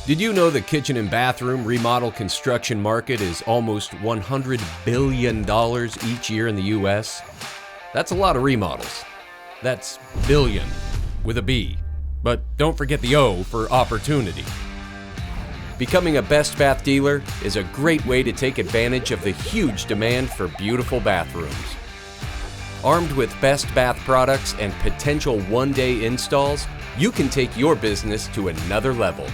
Did you know the kitchen and bathroom remodel construction market is almost $100 billion each year in the U.S.? That's a lot of remodels. That's billion with a B. But don't forget the O for opportunity. Becoming a Bestbath dealer is a great way to take advantage of the huge demand for beautiful bathrooms. Armed with Bestbath products and potential one-day installs, you can take your business to another level.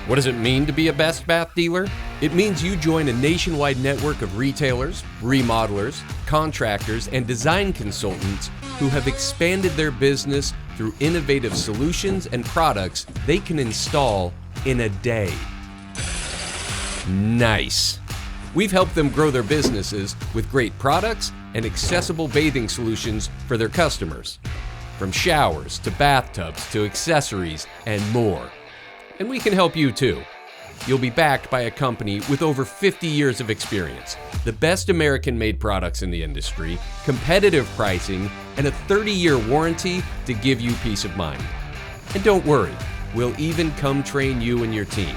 What does it mean to be a Bestbath dealer? It means you join a nationwide network of retailers, remodelers, contractors, and design consultants who have expanded their business through innovative solutions and products they can install in a day. Nice! We've helped them grow their businesses with great products and accessible bathing solutions for their customers. From showers to bathtubs to accessories and more. And we can help you too. You'll be backed by a company with over 50 years of experience, the best American-made products in the industry, competitive pricing, and a 30-year warranty to give you peace of mind. And don't worry, we'll even come train you and your team.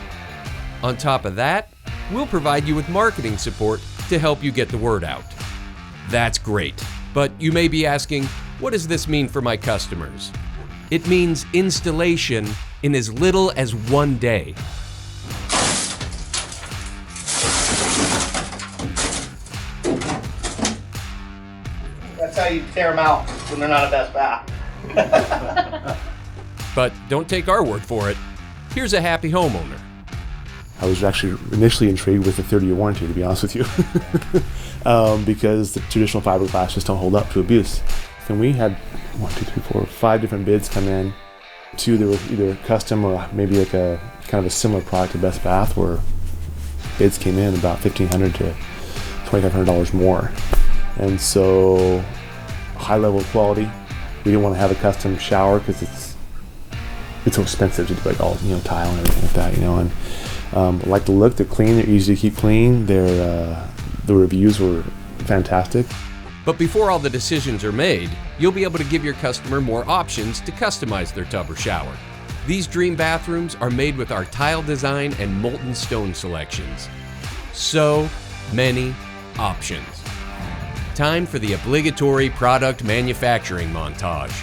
On top of that, we'll provide you with marketing support to help you get the word out. That's great, but you may be asking, what does this mean for my customers? It means installation in as little as one day. That's how you tear them out when they're not a Bestbath. But don't take our word for it. Here's a happy homeowner. I was actually initially intrigued with the 30-year warranty, to be honest with you, because the traditional fiberglass just don't hold up to abuse. And we had 5 different bids come in. 2 that were either custom or maybe like a kind of a similar product to Bestbath, where bids came in about $1,500 to $2,500 more. And so, high level of quality. We didn't want to have a custom shower because it's so expensive to do like all tile and everything like that, And I like the look. They're clean. They're easy to keep clean. The reviews were fantastic. But before all the decisions are made, you'll be able to give your customer more options to customize their tub or shower. These dream bathrooms are made with our tile design and molten stone selections. So many options. Time for the obligatory product manufacturing montage.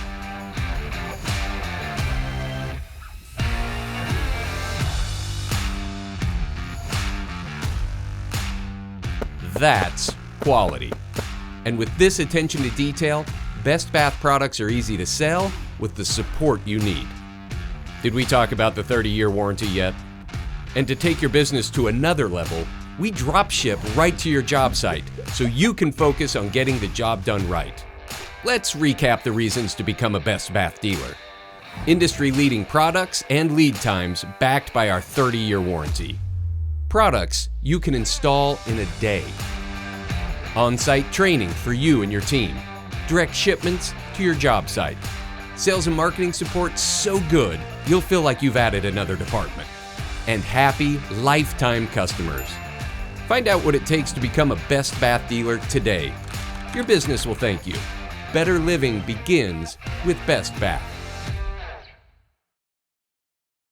That's quality. And with this attention to detail, Bestbath products are easy to sell with the support you need. Did we talk about the 30-year warranty yet? And to take your business to another level, we drop ship right to your job site so you can focus on getting the job done right. Let's recap the reasons to become a Bestbath dealer. Industry-leading products and lead times backed by our 30-year warranty. Products you can install in a day. On-site training for you and your team. Direct shipments to your job site. Sales and marketing support so good, you'll feel like you've added another department. And happy, lifetime customers. Find out what it takes to become a Bestbath dealer today. Your business will thank you. Better living begins with Bestbath.